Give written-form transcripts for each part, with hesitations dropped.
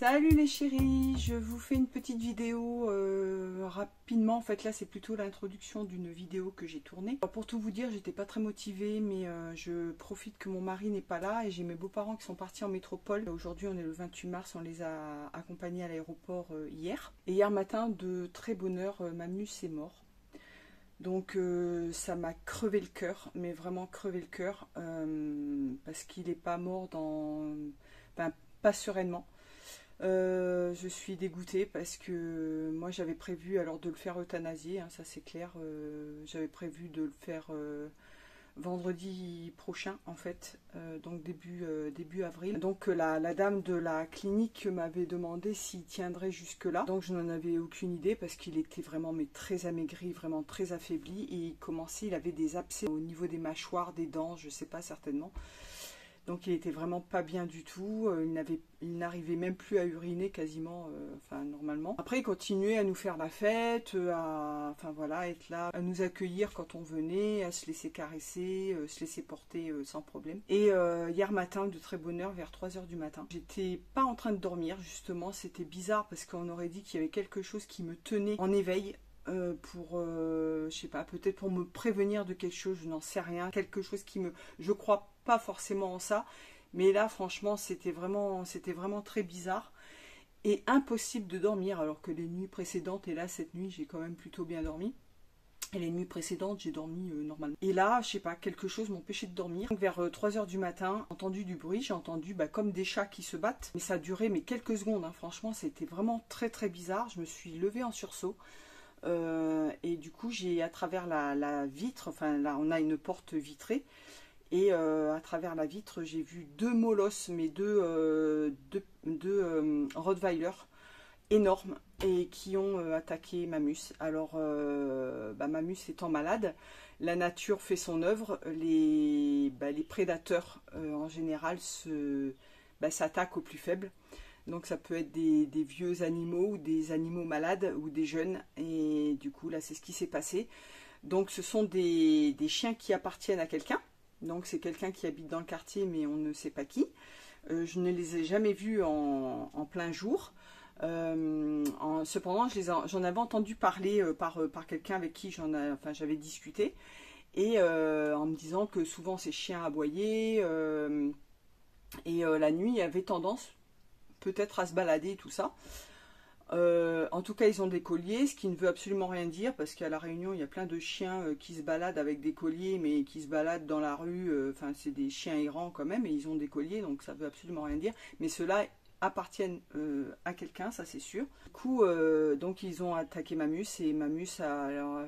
Salut les chéris, je vous fais une petite vidéo rapidement. En fait là c'est plutôt l'introduction d'une vidéo que j'ai tournée. Alors, pour tout vous dire, j'étais pas très motivée, mais je profite que mon mari n'est pas là et j'ai mes beaux-parents qui sont partis en métropole. Aujourd'hui on est le 28 mars, on les a accompagnés à l'aéroport hier. Et hier matin, de très bonne heure, Mamus est mort. Donc ça m'a crevé le cœur, mais vraiment crevé le cœur, parce qu'il n'est pas mort dans... Enfin, pas sereinement. Je suis dégoûtée parce que moi j'avais prévu alors de le faire euthanasier, hein, ça c'est clair. J'avais prévu de le faire vendredi prochain en fait, donc début avril. Donc la dame de la clinique m'avait demandé s'il tiendrait jusque là. Donc je n'en avais aucune idée parce qu'il était vraiment mais très amaigri, vraiment très affaibli, et il avait des abcès au niveau des mâchoires, des dents, je sais pas, certainement. Donc il était vraiment pas bien du tout, il n'arrivait même plus à uriner quasiment, enfin normalement. Après il continuait à nous faire la fête, enfin voilà, être là, à nous accueillir quand on venait, à se laisser caresser, se laisser porter sans problème. Et hier matin, de très bonne heure, vers 3 h du matin, j'étais pas en train de dormir justement, c'était bizarre parce qu'on aurait dit qu'il y avait quelque chose qui me tenait en éveil. Pour, je sais pas, peut-être pour me prévenir de quelque chose, je n'en sais rien, quelque chose qui me... Je crois pas forcément en ça, mais là franchement c'était vraiment très bizarre et impossible de dormir, alors que les nuits précédentes, et là cette nuit j'ai quand même plutôt bien dormi, et les nuits précédentes j'ai dormi normalement. Et là, je sais pas, quelque chose m'empêchait de dormir. Donc, vers 3 h du matin, j'ai entendu du bruit, j'ai entendu comme des chats qui se battent, mais ça a duré mais quelques secondes, hein. Franchement c'était vraiment très très bizarre, je me suis levée en sursaut. Et du coup j'ai, à travers la vitre, enfin là on a une porte vitrée, et à travers la vitre j'ai vu deux molosses, mais deux Rottweiler énormes, et qui ont attaqué Mamus. Alors Mamus étant malade, la nature fait son œuvre, les prédateurs en général s'attaquent aux plus faibles. Donc ça peut être des vieux animaux ou des animaux malades ou des jeunes. Et du coup là c'est ce qui s'est passé. Donc ce sont des chiens qui appartiennent à quelqu'un. Donc c'est quelqu'un qui habite dans le quartier, mais on ne sait pas qui. Je ne les ai jamais vus en plein jour. Cependant j'en avais entendu parler par quelqu'un avec qui j'avais discuté. Et en me disant que souvent ces chiens aboyaient. Et la nuit il avait tendance peut-être à se balader, tout ça. En tout cas ils ont des colliers, ce qui ne veut absolument rien dire, parce qu'à La Réunion il y a plein de chiens qui se baladent avec des colliers, mais qui se baladent dans la rue, enfin c'est des chiens errants quand même, et ils ont des colliers, donc ça veut absolument rien dire, mais ceux-là appartiennent à quelqu'un, ça c'est sûr. Du coup donc ils ont attaqué Mamus, et Mamus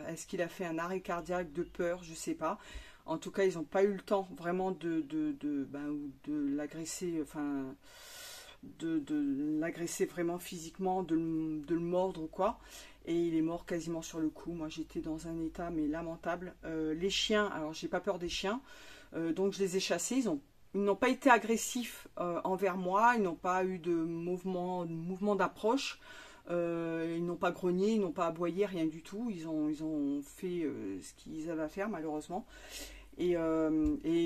est-ce qu'il a fait un arrêt cardiaque de peur, je sais pas. En tout cas ils n'ont pas eu le temps vraiment de l'agresser, enfin de l'agresser vraiment physiquement, de le mordre ou quoi. Et il est mort quasiment sur le coup. Moi j'étais dans un état mais lamentable. Les chiens, alors j'ai pas peur des chiens, donc je les ai chassés. Ils n'ont pas été agressifs envers moi, ils n'ont pas eu de mouvement d'approche, ils n'ont pas grogné, ils n'ont pas aboyé, rien du tout. Ils ont fait ce qu'ils avaient à faire, malheureusement. Et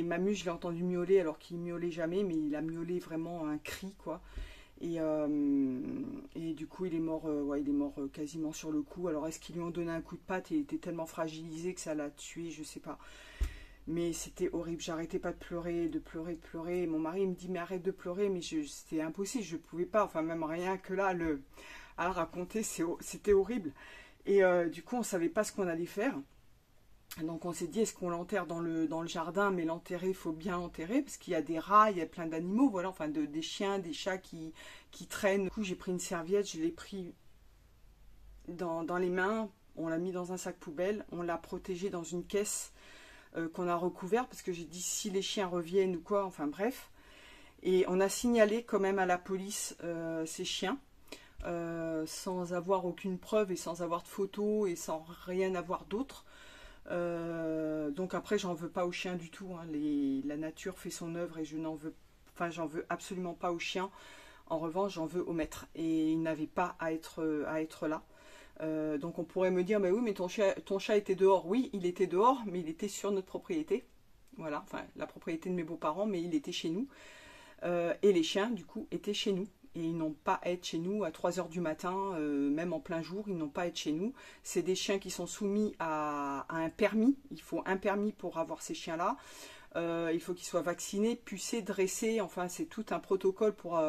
Mamus, je l'ai entendu miauler alors qu'il miaulait jamais, mais il a miaulé vraiment un cri, quoi. Et du coup il est mort, il est mort quasiment sur le coup. Alors est-ce qu'ils lui ont donné un coup de patte et il était tellement fragilisé que ça l'a tué, je sais pas. Mais c'était horrible, j'arrêtais pas de pleurer, de pleurer, de pleurer. Et mon mari me dit mais arrête de pleurer, mais c'était impossible, je pouvais pas, enfin même rien que là, à le raconter, c'était horrible. Et du coup on savait pas ce qu'on allait faire. Donc on s'est dit, est-ce qu'on l'enterre dans le jardin, mais l'enterrer, il faut bien l'enterrer, parce qu'il y a des rats, il y a plein d'animaux, voilà, enfin des chiens, des chats qui traînent. Du coup j'ai pris une serviette, je l'ai pris dans les mains, on l'a mis dans un sac poubelle, on l'a protégé dans une caisse qu'on a recouverte, parce que j'ai dit si les chiens reviennent ou quoi, enfin bref. Et on a signalé quand même à la police ces chiens, sans avoir aucune preuve et sans avoir de photos et sans rien avoir d'autre. Donc après j'en veux pas aux chiens du tout, hein. La nature fait son œuvre et j'en veux absolument pas aux chiens. En revanche j'en veux au maître, et il n'avait pas à être là. Donc on pourrait me dire mais oui, mais ton chat était dehors. Oui, il était dehors, mais il était sur notre propriété, voilà, enfin la propriété de mes beaux-parents, mais il était chez nous. Et les chiens du coup étaient chez nous. et ils n'ont pas à être chez nous à 3 heures du matin, même en plein jour, ils n'ont pas à être chez nous. C'est des chiens qui sont soumis à un permis, il faut un permis pour avoir ces chiens-là. Il faut qu'ils soient vaccinés, pucés, dressés, enfin c'est tout un protocole pour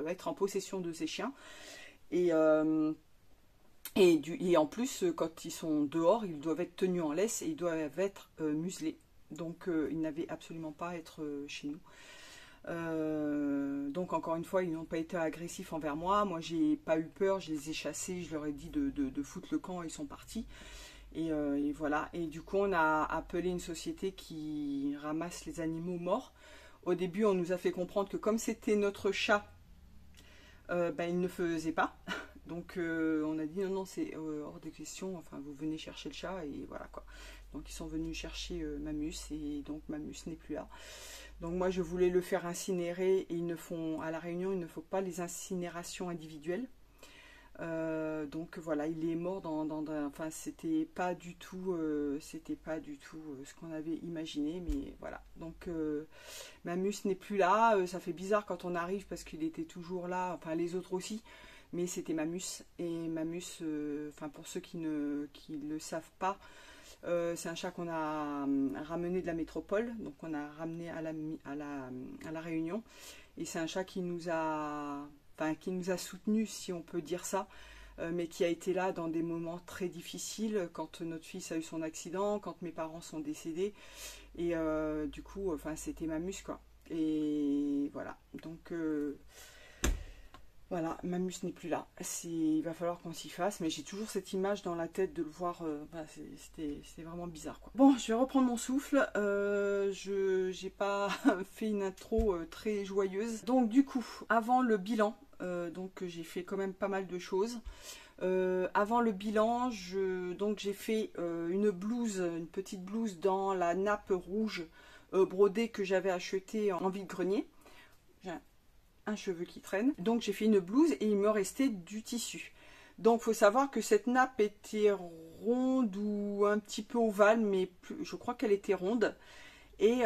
être en possession de ces chiens. Et en plus, quand ils sont dehors, ils doivent être tenus en laisse et ils doivent être muselés. Donc ils n'avaient absolument pas à être chez nous. Donc encore une fois, ils n'ont pas été agressifs envers moi. Moi, j'ai pas eu peur, je les ai chassés, je leur ai dit de foutre le camp, ils sont partis. Et voilà. Et du coup, on a appelé une société qui ramasse les animaux morts. Au début, on nous a fait comprendre que comme c'était notre chat, il ne faisait pas. Donc on a dit non, c'est hors de question, enfin vous venez chercher le chat et voilà quoi. Donc ils sont venus chercher Mamus et donc Mamus n'est plus là. Donc moi je voulais le faire incinérer et à La Réunion il ne faut pas les incinérations individuelles. Donc voilà, il est mort enfin c'était pas du tout ce qu'on avait imaginé, mais voilà. Donc Mamus n'est plus là, ça fait bizarre quand on arrive parce qu'il était toujours là, enfin les autres aussi. Mais c'était Mamus, et Mamus, enfin pour ceux qui ne le savent pas, c'est un chat qu'on a ramené de la métropole, donc on a ramené à la Réunion, et c'est un chat qui nous a soutenus, si on peut dire ça, mais qui a été là dans des moments très difficiles, quand notre fils a eu son accident, quand mes parents sont décédés, et du coup, enfin c'était Mamus quoi, et voilà, donc... Voilà, Mamus n'est plus là. Il va falloir qu'on s'y fasse, mais j'ai toujours cette image dans la tête de le voir. C'était vraiment bizarre, quoi. Bon, je vais reprendre mon souffle. Je n'ai pas fait une intro très joyeuse. Donc du coup, avant le bilan, donc j'ai fait quand même pas mal de choses. Avant le bilan, j'ai fait une petite blouse dans la nappe rouge brodée que j'avais achetée en vide-grenier. Un cheveu qui traîne. Donc j'ai fait une blouse et il me restait du tissu. Donc il faut savoir que cette nappe était ronde ou un petit peu ovale, mais je crois qu'elle était ronde. Et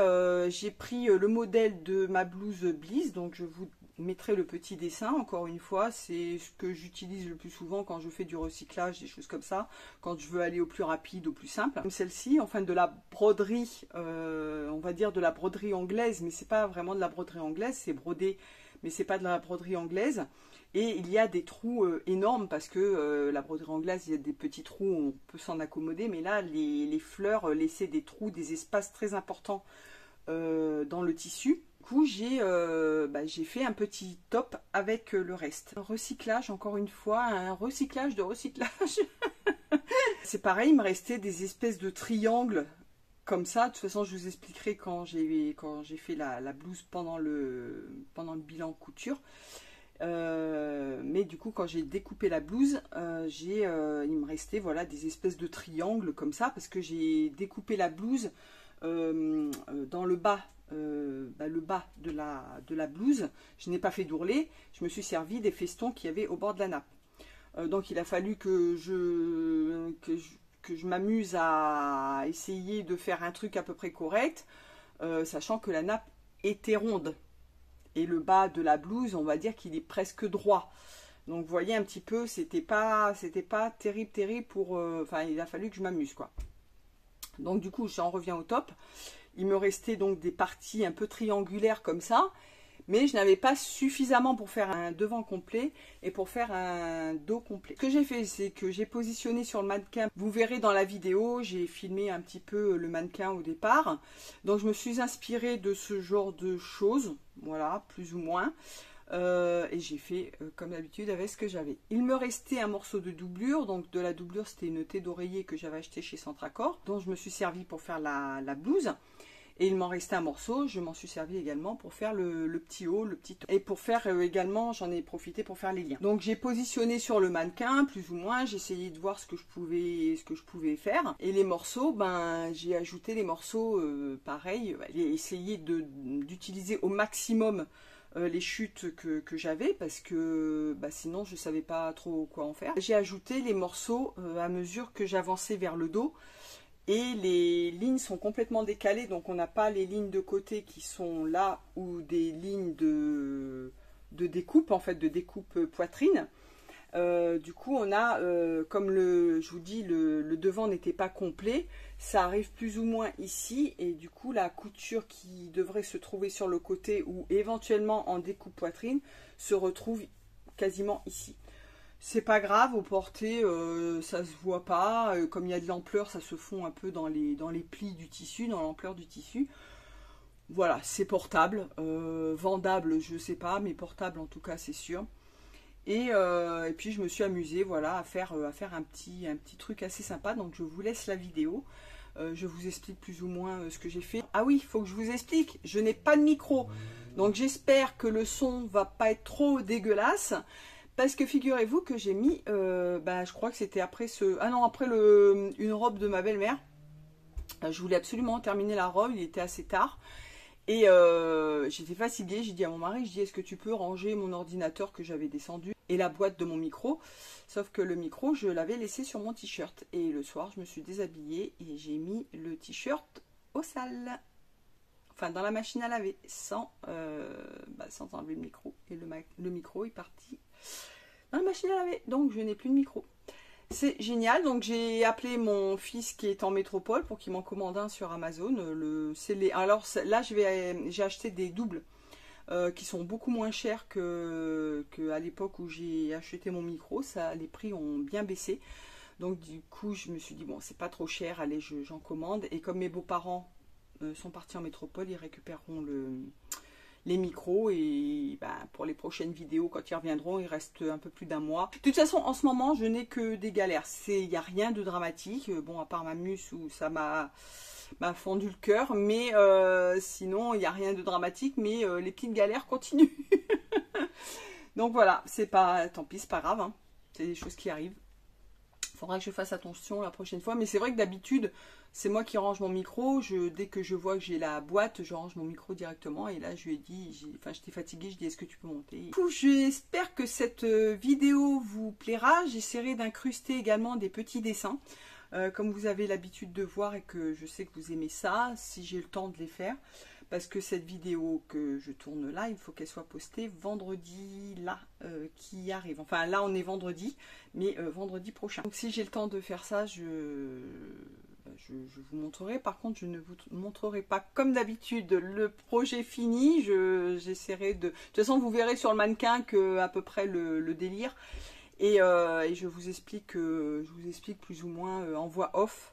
j'ai pris le modèle de ma blouse Bliss, donc je vous mettrai le petit dessin, encore une fois, c'est ce que j'utilise le plus souvent quand je fais du recyclage, des choses comme ça, quand je veux aller au plus rapide, au plus simple. Comme celle-ci, enfin de la broderie, on va dire de la broderie anglaise, mais c'est pas vraiment de la broderie anglaise, c'est brodé, mais c'est pas de la broderie anglaise. Et il y a des trous énormes parce que la broderie anglaise, il y a des petits trous où on peut s'en accommoder. Mais là, les fleurs laissaient des trous, des espaces très importants dans le tissu. Du coup, j'ai fait un petit top avec le reste. Un recyclage, encore une fois, un recyclage de recyclage. C'est pareil, il me restait des espèces de triangles comme ça. De toute façon, je vous expliquerai quand j'ai fait la blouse pendant le bilan couture. Mais du coup quand j'ai découpé la blouse il me restait voilà des espèces de triangles comme ça parce que j'ai découpé la blouse dans le bas de la blouse. Je n'ai pas fait d'ourlet, je me suis servi des festons qu'il y avait au bord de la nappe. Donc il a fallu que je m'amuse à essayer de faire un truc à peu près correct, sachant que la nappe était ronde. Et le bas de la blouse, on va dire qu'il est presque droit. Donc vous voyez un petit peu, c'était pas terrible pour... Enfin, il a fallu que je m'amuse, quoi. Donc du coup, j'en reviens au top. Il me restait donc des parties un peu triangulaires comme ça. Mais je n'avais pas suffisamment pour faire un devant complet et pour faire un dos complet. Ce que j'ai fait, c'est que j'ai positionné sur le mannequin. Vous verrez dans la vidéo, j'ai filmé un petit peu le mannequin au départ. Donc je me suis inspirée de ce genre de choses, voilà, plus ou moins. Et j'ai fait comme d'habitude avec ce que j'avais. Il me restait un morceau de doublure. Donc de la doublure, c'était une tête d'oreiller que j'avais acheté chez Centracor, dont je me suis servi pour faire la blouse. Et il m'en restait un morceau, je m'en suis servi également pour faire le petit haut, le petit top. Et pour faire également, j'en ai profité pour faire les liens. Donc j'ai positionné sur le mannequin, plus ou moins, j'ai essayé de voir ce que je pouvais faire. Et les morceaux, j'ai ajouté les morceaux pareil, essayé d'utiliser au maximum les chutes que j'avais parce que sinon je savais pas trop quoi en faire. J'ai ajouté les morceaux à mesure que j'avançais vers le dos. Et les lignes sont complètement décalées, donc on n'a pas les lignes de côté qui sont là ou des lignes découpe, en fait, de découpe poitrine. Du coup, on a, comme je vous dis, le devant n'était pas complet, ça arrive plus ou moins ici, et du coup, la couture qui devrait se trouver sur le côté ou éventuellement en découpe poitrine se retrouve quasiment ici. C'est pas grave, au porté, ça se voit pas, comme il y a de l'ampleur, ça se fond un peu dans les plis du tissu, dans l'ampleur du tissu. Voilà, c'est portable, vendable, je sais pas, mais portable en tout cas, c'est sûr. Et puis je me suis amusée, voilà, à faire un petit truc assez sympa. Donc je vous laisse la vidéo. Je vous explique plus ou moins ce que j'ai fait. Ah oui, il faut que je vous explique. Je n'ai pas de micro. Donc j'espère que le son va pas être trop dégueulasse. Parce que figurez-vous que j'ai mis, je crois que c'était après une robe de ma belle-mère. Je voulais absolument terminer la robe, il était assez tard. Et j'étais fatiguée, j'ai dit à mon mari, est-ce que tu peux ranger mon ordinateur que j'avais descendu et la boîte de mon micro. Sauf que le micro, je l'avais laissé sur mon t-shirt. Et le soir, je me suis déshabillée et j'ai mis le t-shirt au sale. Enfin, dans la machine à laver, sans enlever le micro. Et le micro est parti dans la machine à laver. Donc, je n'ai plus de micro. C'est génial, donc j'ai appelé mon fils qui est en métropole pour qu'il m'en commande un sur Amazon. Alors là, j'ai acheté des doubles qui sont beaucoup moins chers qu'à l'époque où j'ai acheté mon micro. Les prix ont bien baissé. Donc du coup, je me suis dit, bon, c'est pas trop cher, allez, j'en commande. Et comme mes beaux-parents sont partis en métropole, ils récupéreront les micros et pour les prochaines vidéos quand ils reviendront il reste un peu plus d'un mois. De toute façon en ce moment je n'ai que des galères, il n'y a rien de dramatique, bon à part ma muse où ça m'a fendu le cœur, mais sinon il n'y a rien de dramatique, mais les petites galères continuent. Donc voilà, tant pis, c'est pas grave, hein. C'est des choses qui arrivent. Il faudra que je fasse attention la prochaine fois, mais c'est vrai que d'habitude c'est moi qui range mon micro. Dès que je vois que j'ai la boîte, je range mon micro directement. Et là, je lui ai dit, j'étais fatiguée, je dis, est-ce que tu peux monter? Du coup, j'espère que cette vidéo vous plaira. J'essaierai d'incruster également des petits dessins, comme vous avez l'habitude de voir et que je sais que vous aimez ça, si j'ai le temps de les faire. Parce que cette vidéo que je tourne là, il faut qu'elle soit postée vendredi là, qui arrive. Enfin, là, on est vendredi, mais vendredi prochain. Donc, si j'ai le temps de faire ça, je vous montrerai. Par contre, je ne vous montrerai pas comme d'habitude le projet fini. J'essaierai de... De toute façon, vous verrez sur le mannequin que à peu près le délire. Et je vous explique plus ou moins en voix off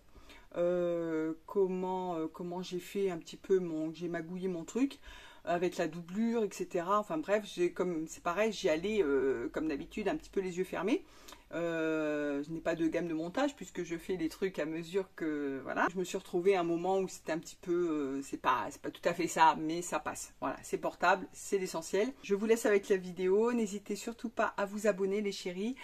comment j'ai fait un petit peu j'ai magouillé mon truc avec la doublure, etc. Enfin bref, c'est pareil, j'y allais comme d'habitude un petit peu les yeux fermés. Je n'ai pas de gamme de montage puisque je fais les trucs à mesure que voilà. Je me suis retrouvée à un moment où c'était un petit peu, c'est pas tout à fait ça, mais ça passe. Voilà, c'est portable, c'est l'essentiel. Je vous laisse avec la vidéo. N'hésitez surtout pas à vous abonner, les chéris.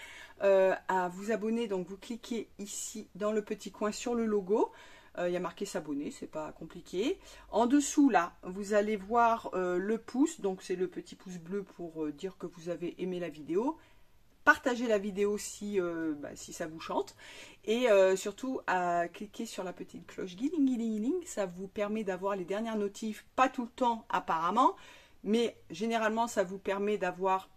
À vous abonner, donc vous cliquez ici dans le petit coin sur le logo. Il y a marqué s'abonner, c'est pas compliqué. En dessous là, vous allez voir le pouce, donc c'est le petit pouce bleu pour dire que vous avez aimé la vidéo. Partagez la vidéo si ça vous chante. Et surtout à cliquer sur la petite cloche guiling, guiling, guiling. Ça vous permet d'avoir les dernières notifs, pas tout le temps apparemment, mais généralement ça vous permet d'avoir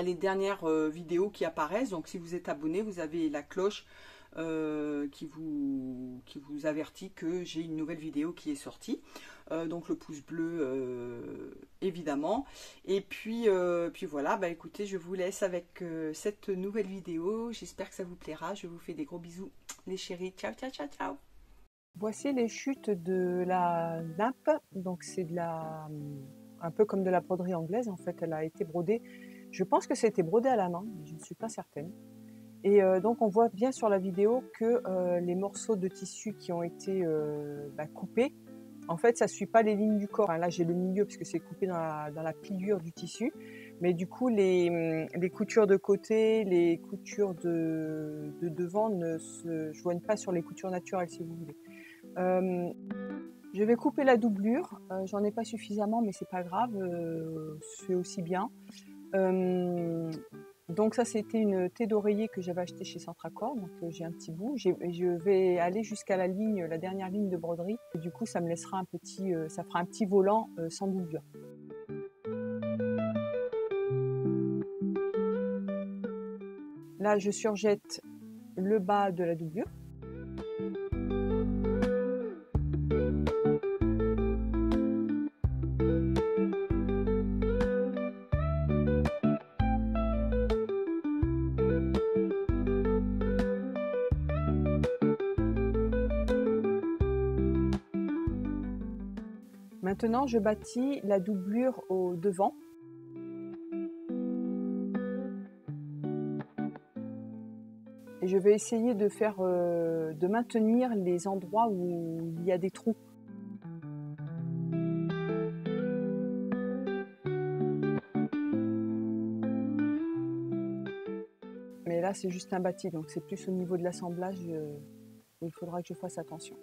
les dernières vidéos qui apparaissent. Donc si vous êtes abonné, vous avez la cloche qui vous avertit que j'ai une nouvelle vidéo qui est sortie. Donc le pouce bleu évidemment. Et puis voilà, écoutez, je vous laisse avec cette nouvelle vidéo. J'espère que ça vous plaira. Je vous fais des gros bisous les chéris. Ciao, ciao, ciao, ciao. Voici les chutes de la nappe. Donc c'est un peu comme de la broderie anglaise. En fait, elle a été brodée. Je pense que c'était brodé à la main, mais je ne suis pas certaine. Et donc on voit bien sur la vidéo que les morceaux de tissu qui ont été coupés, en fait ça ne suit pas les lignes du corps. Enfin, là j'ai le milieu parce que c'est coupé dans la pliure du tissu, mais du coup les coutures de côté, les coutures de devant ne se joignent pas sur les coutures naturelles si vous voulez. Je vais couper la doublure, j'en ai pas suffisamment mais c'est pas grave, c'est aussi bien. Donc ça c'était une thé d'oreiller que j'avais acheté chez Centracor, donc j'ai un petit bout. Je vais aller jusqu'à la dernière ligne de broderie. Et du coup ça me laissera ça fera un petit volant sans doublure. Là, je surjette le bas de la doublure. Maintenant, je bâtis la doublure au devant. Et je vais essayer de maintenir les endroits où il y a des trous. Mais là, c'est juste un bâti, donc c'est plus au niveau de l'assemblage où il faudra que je fasse attention.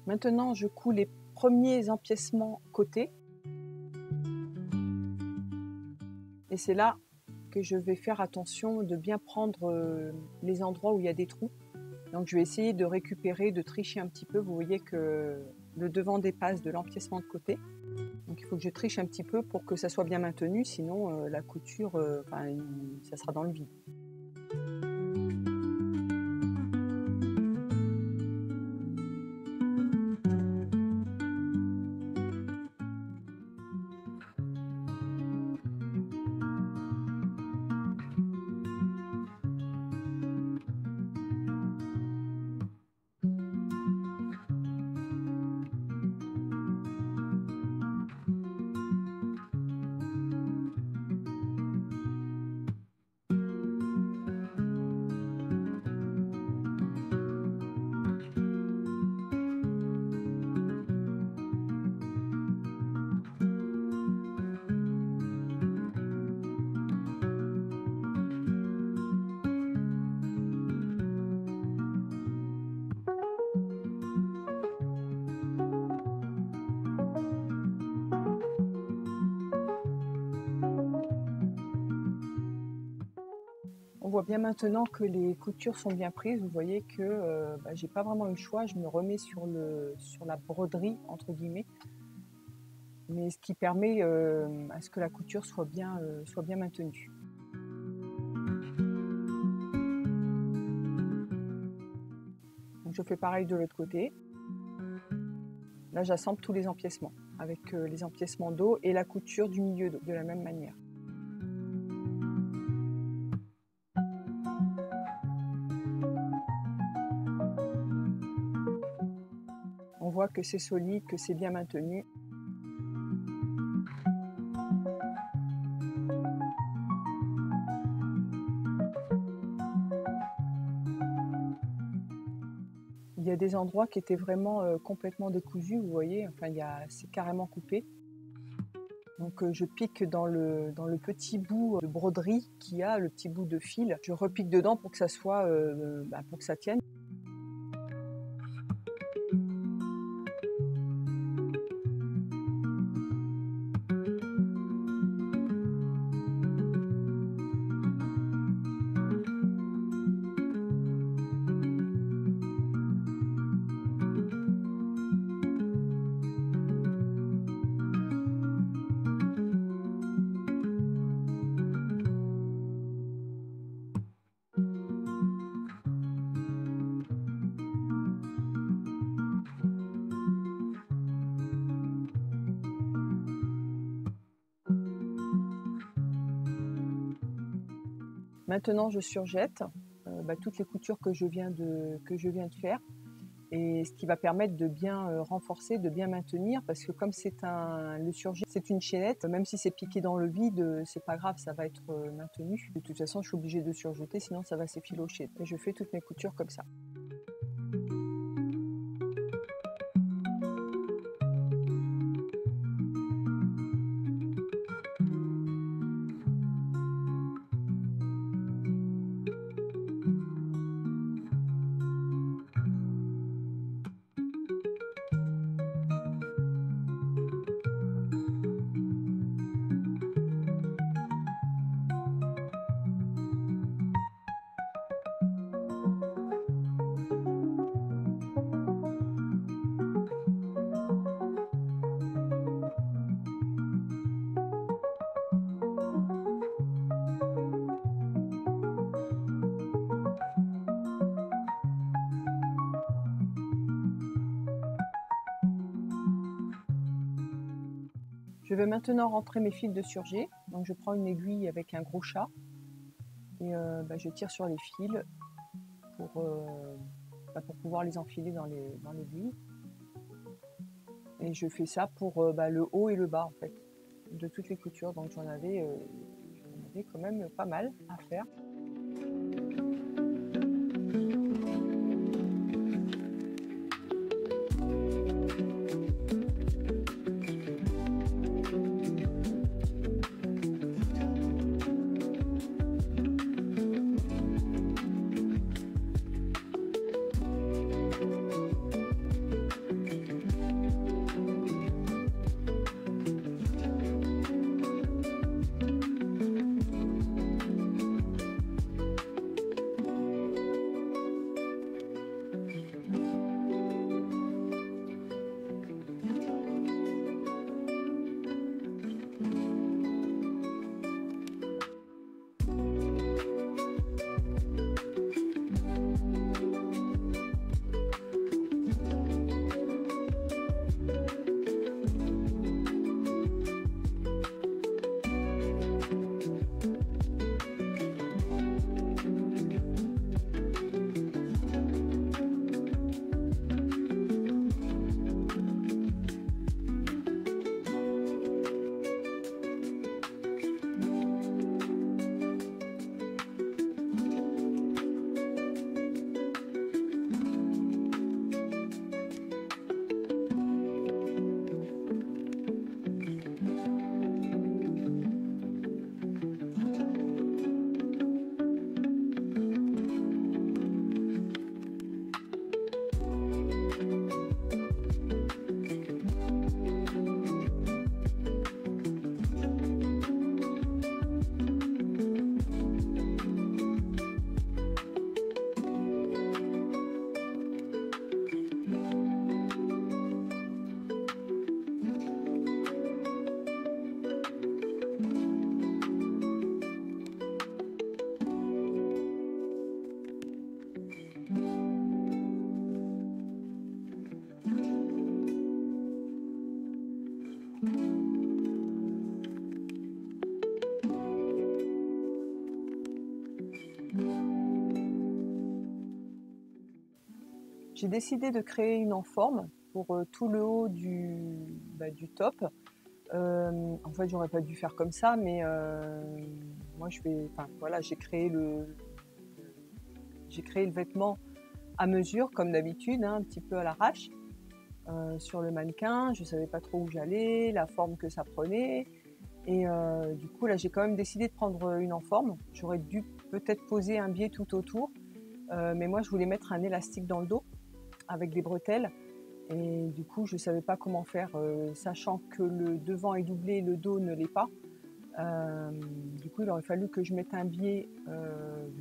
Maintenant, je couds les premiers empiècements côté. Et c'est là que je vais faire attention de bien prendre les endroits où il y a des trous. Donc je vais essayer de récupérer, de tricher un petit peu. Vous voyez que le devant dépasse de l'empiècement de côté. Donc il faut que je triche un petit peu pour que ça soit bien maintenu, sinon la couture, ça sera dans le vide. On voit bien maintenant que les coutures sont bien prises. Vous voyez que j'ai pas vraiment eu le choix. Je me remets sur la broderie entre guillemets, mais ce qui permet à ce que la couture soit bien maintenue. Donc je fais pareil de l'autre côté. Là, j'assemble tous les empiècements avec les empiècements d'eau et la couture du milieu de la même manière. On voit que c'est solide, que c'est bien maintenu. Il y a des endroits qui étaient vraiment complètement décousus, vous voyez, enfin c'est carrément coupé. Donc je pique dans le petit bout de broderie qu'il y a, le petit bout de fil. Je repique dedans pour que ça soit, pour que ça tienne. Maintenant, je surjette toutes les coutures que je viens de faire. et ce qui va permettre de bien renforcer, de bien maintenir, parce que comme le surjet, c'est une chaînette, même si c'est piqué dans le vide, c'est pas grave, ça va être maintenu. De toute façon, je suis obligée de surjeter, sinon ça va s'effilocher. Et je fais toutes mes coutures comme ça. Je vais maintenant rentrer mes fils de surjet. Donc je prends une aiguille avec un gros chat et je tire sur les fils pour pouvoir les enfiler dans l'aiguille. Et je fais ça pour le haut et le bas en fait, de toutes les coutures. Donc j'en avais quand même pas mal à faire. J'ai décidé de créer une enforme pour tout le haut du top. En fait, j'aurais pas dû faire comme ça, mais moi, j'ai créé le vêtement à mesure, comme d'habitude, hein, un petit peu à l'arrache, sur le mannequin. Je savais pas trop où j'allais, la forme que ça prenait. Et du coup, là, j'ai quand même décidé de prendre une enforme. J'aurais dû peut-être poser un biais tout autour, mais moi, je voulais mettre un élastique dans le dos avec des bretelles. Et du coup, je ne savais pas comment faire, sachant que le devant est doublé, le dos ne l'est pas. Du coup, il aurait fallu que je mette un biais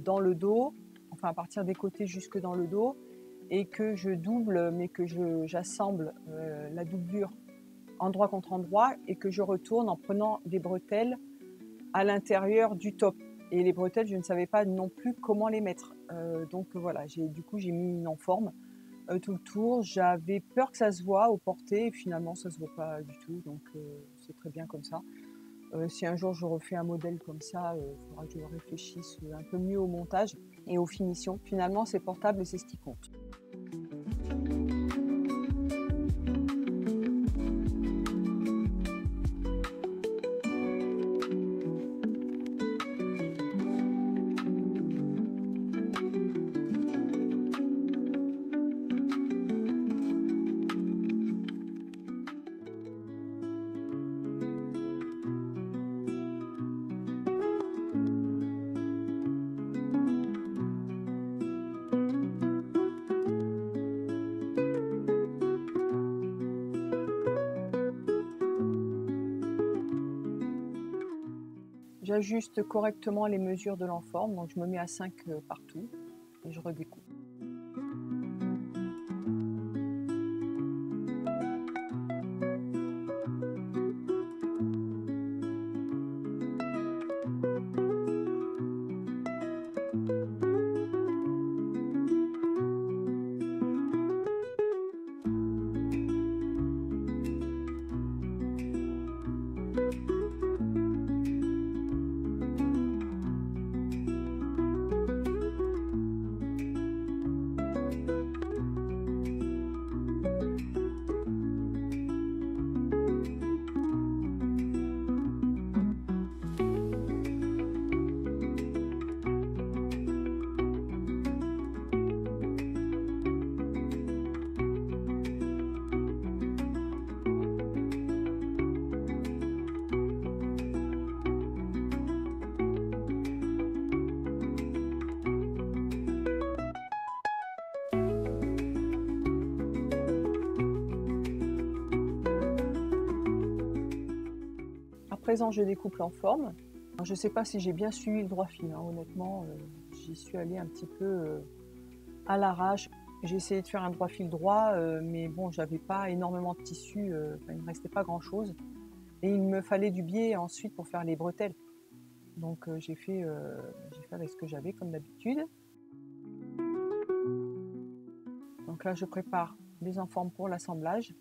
dans le dos, enfin à partir des côtés jusque dans le dos, et que je double, mais que j'assemble la doublure endroit contre endroit et que je retourne en prenant des bretelles à l'intérieur du top. Et les bretelles, je ne savais pas non plus comment les mettre. Donc voilà, du coup, j'ai mis une enforme tout le tour. J'avais peur que ça se voit au porté, et finalement ça se voit pas du tout, donc c'est très bien comme ça. Si un jour je refais un modèle comme ça, il faudra que je réfléchisse un peu mieux au montage et aux finitions. Finalement, c'est portable et c'est ce qui compte. j'ajuste correctement les mesures de l'enforme, donc je me mets à 5 partout et je redécoupe. À présent, je découpe l'enforme. Je ne sais pas si j'ai bien suivi le droit fil, hein. Honnêtement, j'y suis allée un petit peu à l'arrache. J'ai essayé de faire un droit fil droit, mais bon, j'avais pas énormément de tissu, il ne me restait pas grand-chose. Et il me fallait du biais ensuite pour faire les bretelles. Donc j'ai fait avec ce que j'avais comme d'habitude. Donc là, je prépare les enformes pour l'assemblage.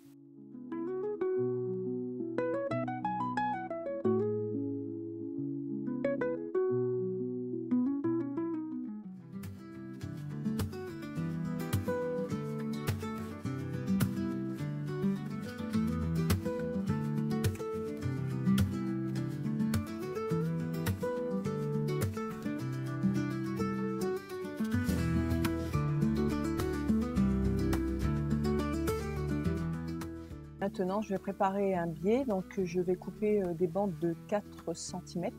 Maintenant, je vais préparer un biais, donc je vais couper des bandes de 4 cm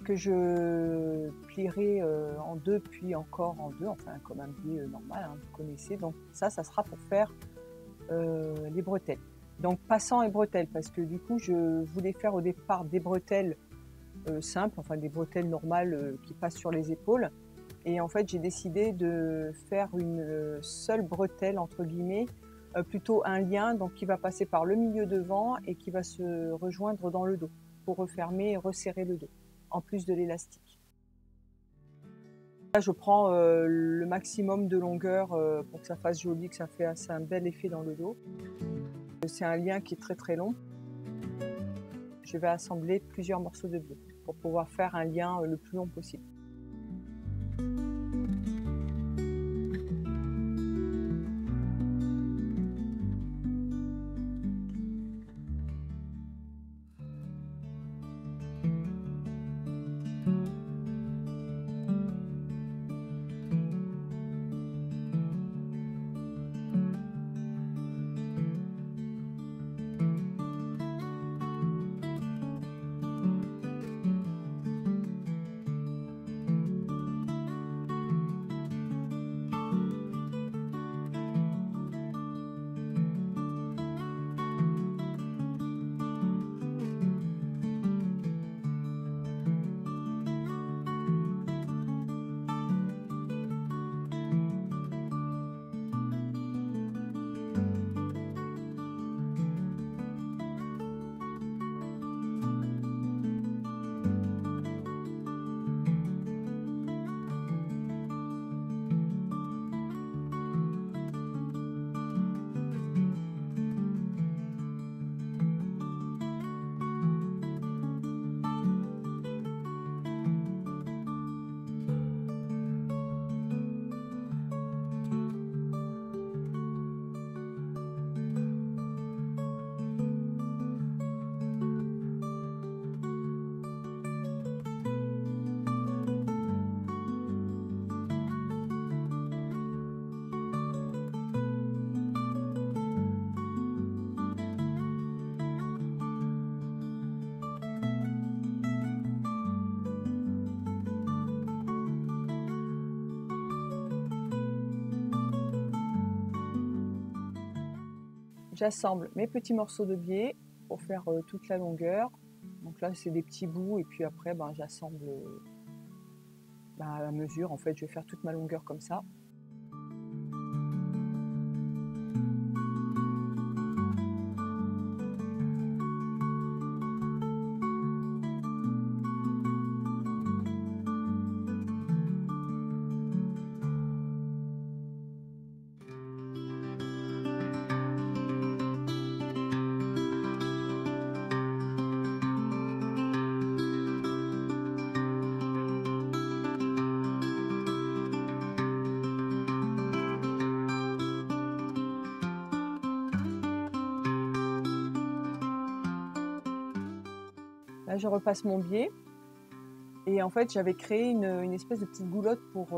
que je plierai en deux, puis encore en deux, enfin comme un biais normal, hein, vous connaissez. Donc ça sera pour faire les bretelles. Donc passant et bretelles, parce que du coup, je voulais faire au départ des bretelles simples, enfin des bretelles normales qui passent sur les épaules. Et en fait, j'ai décidé de faire une seule bretelle, entre guillemets, plutôt un lien donc qui va passer par le milieu devant et qui va se rejoindre dans le dos pour refermer et resserrer le dos, en plus de l'élastique. Là, je prends le maximum de longueur pour que ça fasse joli, que ça fasse un bel effet dans le dos. C'est un lien qui est très très long. Je vais assembler plusieurs morceaux de biais pour pouvoir faire un lien le plus long possible. J'assemble mes petits morceaux de biais pour faire toute la longueur. Donc là c'est des petits bouts et puis après ben, j'assemble à mesure. En fait je vais faire toute ma longueur comme ça. Là, je repasse mon biais et en fait, j'avais créé une espèce de petite goulotte pour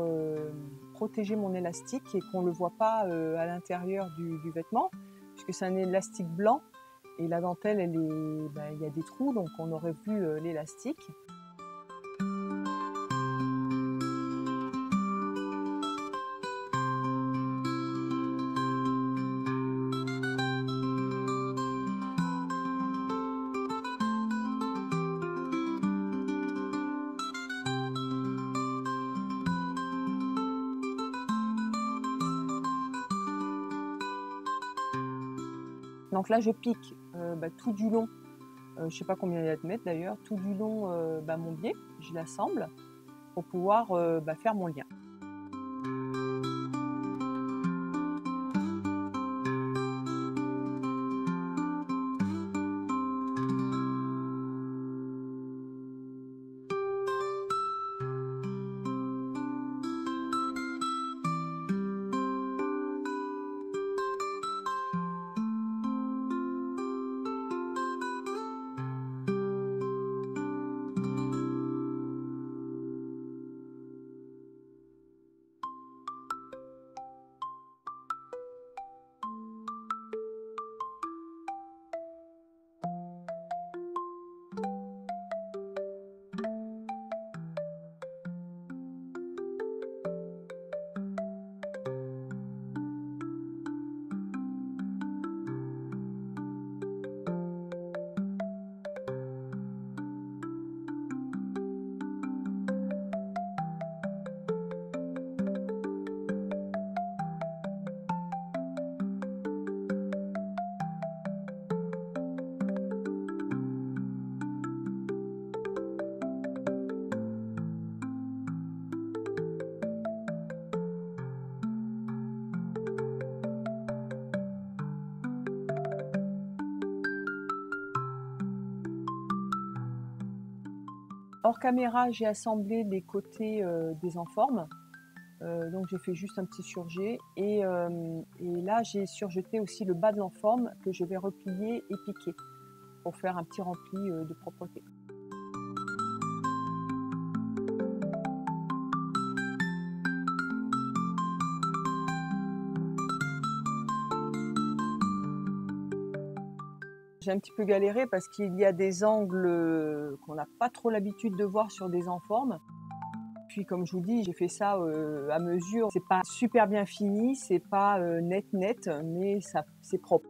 protéger mon élastique et qu'on ne le voit pas à l'intérieur du vêtement, puisque c'est un élastique blanc et la dentelle, il y a des trous, donc on aurait vu l'élastique. Donc là, je pique tout du long, je ne sais pas combien il y a de mètres d'ailleurs, tout du long mon biais, je l'assemble pour pouvoir faire mon lien. Hors caméra, j'ai assemblé les côtés des enformes. Donc j'ai fait juste un petit surjet et là j'ai surjeté aussi le bas de l'enforme que je vais replier et piquer pour faire un petit rempli de propreté. J'ai un petit peu galéré parce qu'il y a des angles qu'on n'a pas trop l'habitude de voir sur des enformes. Puis comme je vous dis, j'ai fait ça à mesure. C'est pas super bien fini, c'est pas net, mais c'est propre.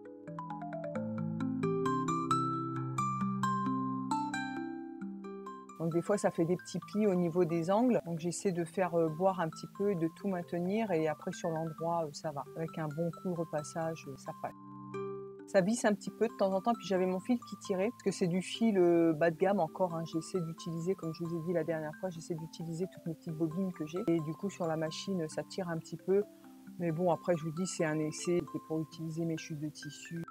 Donc des fois ça fait des petits plis au niveau des angles. Donc j'essaie de faire boire un petit peu, de tout maintenir et après sur l'endroit ça va. Avec un bon coup de repassage, ça passe. Ça visse un petit peu de temps en temps, puis j'avais mon fil qui tirait, parce que c'est du fil bas de gamme encore, hein. J'essaie d'utiliser, comme je vous ai dit la dernière fois, j'essaie d'utiliser toutes mes petites bobines que j'ai. Et du coup sur la machine, ça tire un petit peu. Mais bon, après je vous dis, c'est un essai, c'était pour utiliser mes chutes de tissu.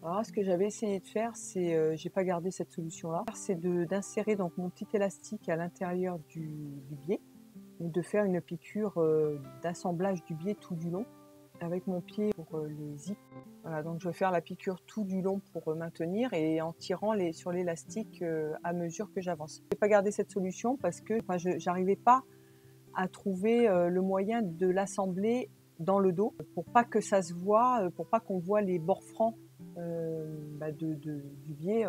Alors, ce que j'avais essayé de faire, c'est, j'ai pas gardé cette solution-là, c'est d'insérer donc mon petit élastique à l'intérieur du biais et de faire une piqûre d'assemblage du biais tout du long avec mon pied pour les zips. Voilà, donc je vais faire la piqûre tout du long pour maintenir et en tirant sur l'élastique à mesure que j'avance. Je n'ai pas gardé cette solution parce que j'arrivais pas à trouver le moyen de l'assembler dans le dos pour pas que ça se voit, pour pas qu'on voit les bords francs du biais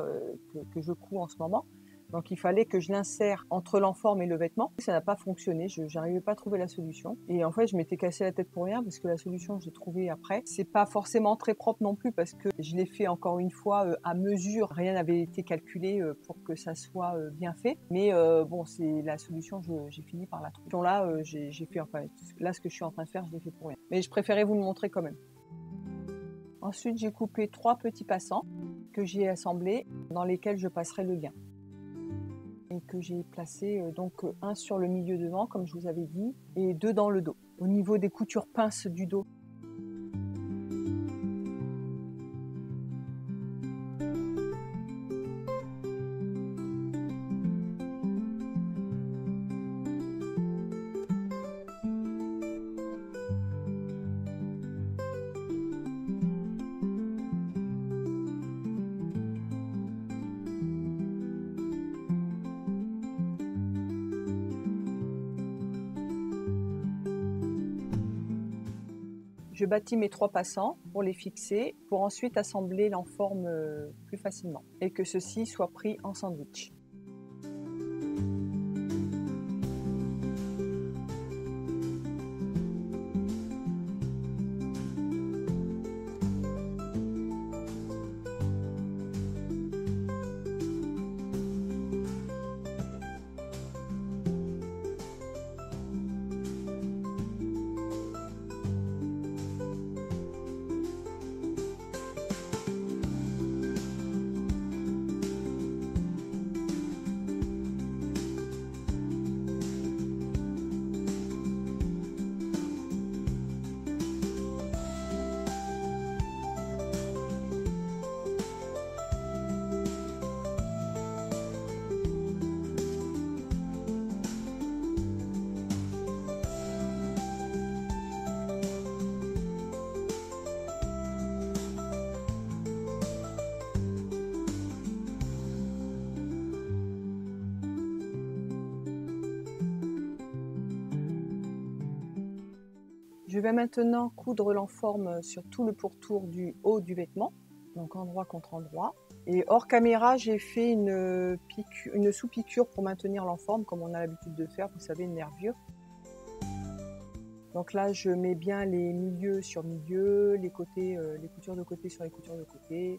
que je couds en ce moment. Donc il fallait que je l'insère entre l'enforme et le vêtement. Ça n'a pas fonctionné, je n'arrivais pas à trouver la solution. Et en fait, je m'étais cassé la tête pour rien parce que la solution que j'ai trouvée après, c'est pas forcément très propre non plus parce que je l'ai fait encore une fois à mesure. Rien n'avait été calculé pour que ça soit bien fait. Mais bon, c'est la solution, j'ai fini par la trouver. Là, j'ai fait, enfin, là, ce que je suis en train de faire, je l'ai fait pour rien. Mais je préférais vous le montrer quand même. Ensuite, j'ai coupé 3 petits passants que j'ai assemblés dans lesquels je passerai le lien. Et que j'ai placé donc un sur le milieu devant comme je vous avais dit et 2 dans le dos au niveau des coutures pinces du dos. Je bâtis mes 3 passants pour les fixer, pour ensuite assembler l'enforme plus facilement et que ceci soit pris en sandwich. Je vais maintenant coudre l'enforme sur tout le pourtour du haut du vêtement, donc endroit contre endroit. Et hors caméra, j'ai fait une sous-piqûre pour maintenir l'enforme, comme on a l'habitude de faire, vous savez, une nervure. Donc là, je mets bien les milieux sur milieu, les côtés, les coutures de côté sur les coutures de côté.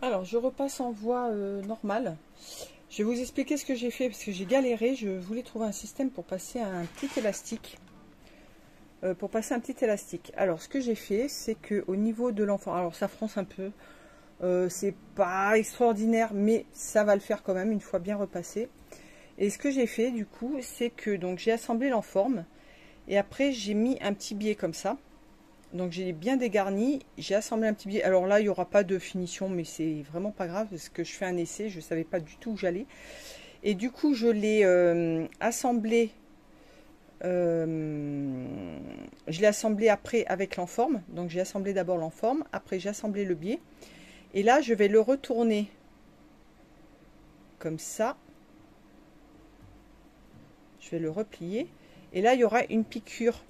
Alors, je repasse en voie normale. Je vais vous expliquer ce que j'ai fait parce que j'ai galéré. Je voulais trouver un système pour passer un petit élastique. Alors, ce que j'ai fait, c'est que au niveau de l'enfant, alors ça fronce un peu. C'est pas extraordinaire, mais ça va le faire quand même une fois bien repassé. Et ce que j'ai fait, du coup, c'est que donc j'ai assemblé l'enforme et après j'ai mis un petit biais comme ça. Donc j'ai bien dégarni, j'ai assemblé un petit biais. Alors là, il n'y aura pas de finition, mais c'est vraiment pas grave parce que je fais un essai, je ne savais pas du tout où j'allais. Et du coup, je l'ai assemblé. Je l'ai assemblé après avec l'enforme. Donc j'ai assemblé d'abord l'enforme, après j'ai assemblé le biais. Et là, je vais le retourner comme ça. Je vais le replier. Et là, il y aura une piqûre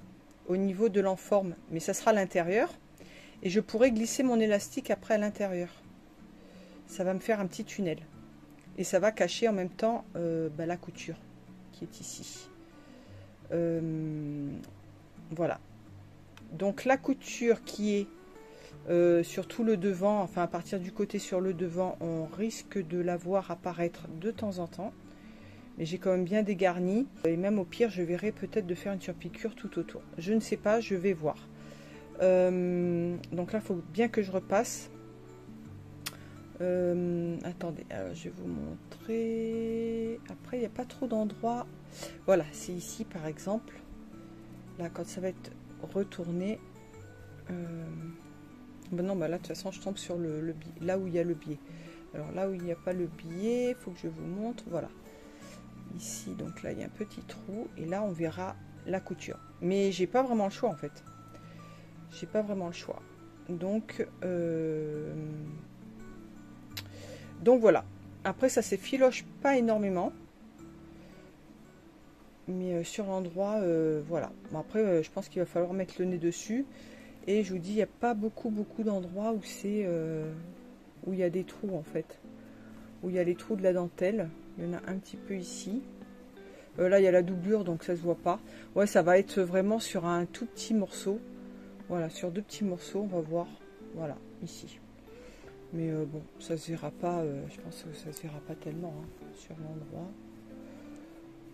au niveau de l'enforme, mais ça sera à l'intérieur. Et je pourrai glisser mon élastique après à l'intérieur. Ça va me faire un petit tunnel. Et ça va cacher en même temps la couture qui est ici. Voilà. Donc la couture qui est sur tout le devant, enfin à partir du côté sur le devant, on risque de la voir apparaître de temps en temps. Mais j'ai quand même bien dégarni. Et même au pire, je verrai peut-être de faire une surpiqûre tout autour. Je ne sais pas, je vais voir. Donc là, il faut bien que je repasse. Attendez, alors je vais vous montrer. Après, il n'y a pas trop d'endroits. Voilà, c'est ici par exemple. Là, quand ça va être retourné. Ben non, bah là, de toute façon, je tombe sur le biais, là où il y a le biais. Alors là où il n'y a pas le biais, il faut que je vous montre. Voilà. Ici, donc là, il y a un petit trou. Et là, on verra la couture. Mais j'ai pas vraiment le choix, en fait. J'ai pas vraiment le choix. Donc voilà. Après, ça s'effiloche pas énormément. Mais sur l'endroit, voilà. Bon, après, je pense qu'il va falloir mettre le nez dessus. Et je vous dis, il n'y a pas beaucoup d'endroits où c'est où il y a des trous, en fait. Où il y a les trous de la dentelle. Il y en a un petit peu ici. Là, il y a la doublure, donc ça se voit pas. Ouais, ça va être vraiment sur un tout petit morceau. Voilà, sur deux petits morceaux, on va voir. Voilà, ici. Mais bon, ça se verra pas, je pense que ça se verra pas tellement sur l'endroit.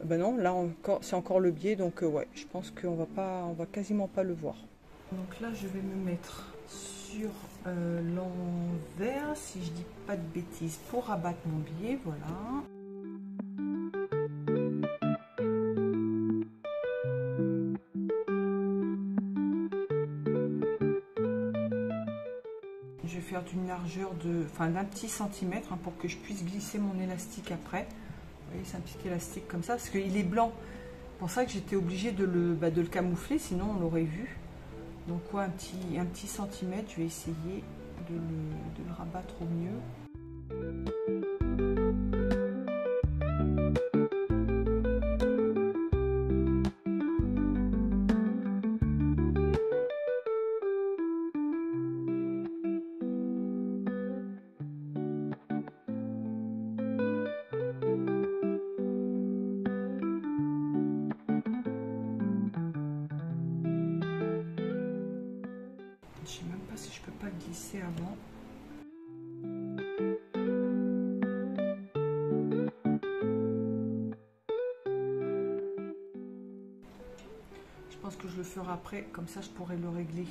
Ben non, là encore, c'est encore le biais, donc ouais, je pense qu'on va quasiment pas le voir. Donc là, je vais me mettre sur l'envers, si je dis pas de bêtises, pour abattre mon biais, voilà. Je vais faire d'une largeur d'un petit centimètre pour que je puisse glisser mon élastique après. Vous voyez, c'est un petit élastique comme ça, parce qu'il est blanc. C'est pour ça que j'étais obligée de le camoufler, sinon on l'aurait vu. Donc ouais, un petit centimètre, je vais essayer de le rabattre au mieux. Je sais même pas si je peux pas le glisser avant. Je pense que je le ferai après, comme ça je pourrai le régler.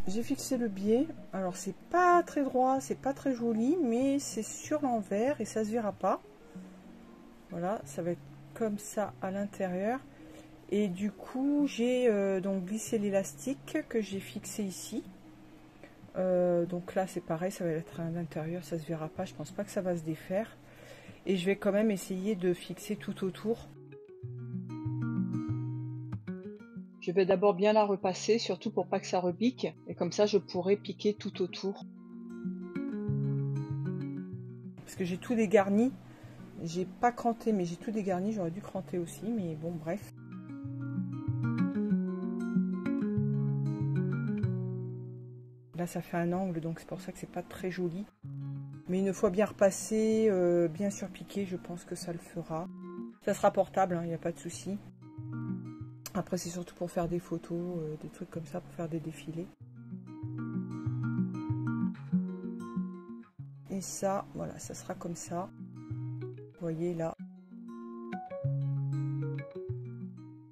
j'ai fixé le biais. Alors c'est pas très droit, c'est pas très joli, mais c'est sur l'envers et ça se verra pas. Voilà, ça va être comme ça à l'intérieur. Et du coup, j'ai donc glissé l'élastique que j'ai fixé ici. Donc là, c'est pareil, ça va être à l'intérieur, ça se verra pas. Je pense pas que ça va se défaire. Et je vais quand même essayer de fixer tout autour. Je vais d'abord bien la repasser, surtout pour pas que ça repique. Et comme ça, je pourrai piquer tout autour. Parce que j'ai tout dégarni. J'ai pas cranté, mais j'ai tout dégarni. J'aurais dû cranter aussi, mais bon, bref. Là, ça fait un angle, donc c'est pour ça que c'est pas très joli. Mais une fois bien repassé, bien surpiqué, je pense que ça le fera. Ça sera portable, il n'y a pas de souci. Après, c'est surtout pour faire des photos, des trucs comme ça, pour faire des défilés. Et ça, voilà, ça sera comme ça. Vous voyez là.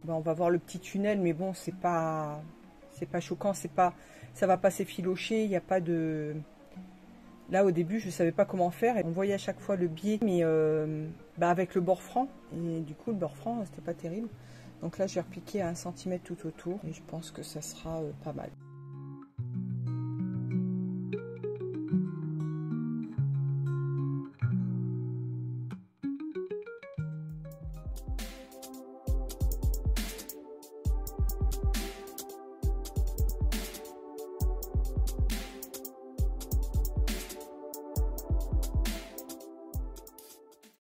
Ben, on va voir le petit tunnel, mais bon, c'est pas choquant, ça va pas s'effilocher, il n'y a pas de... Là, au début, je ne savais pas comment faire. Et on voyait à chaque fois le biais, mais avec le bord franc. Et du coup, le bord franc, c'était pas terrible. Donc là, je vais repiquer à 1 cm tout autour. Et je pense que ça sera pas mal.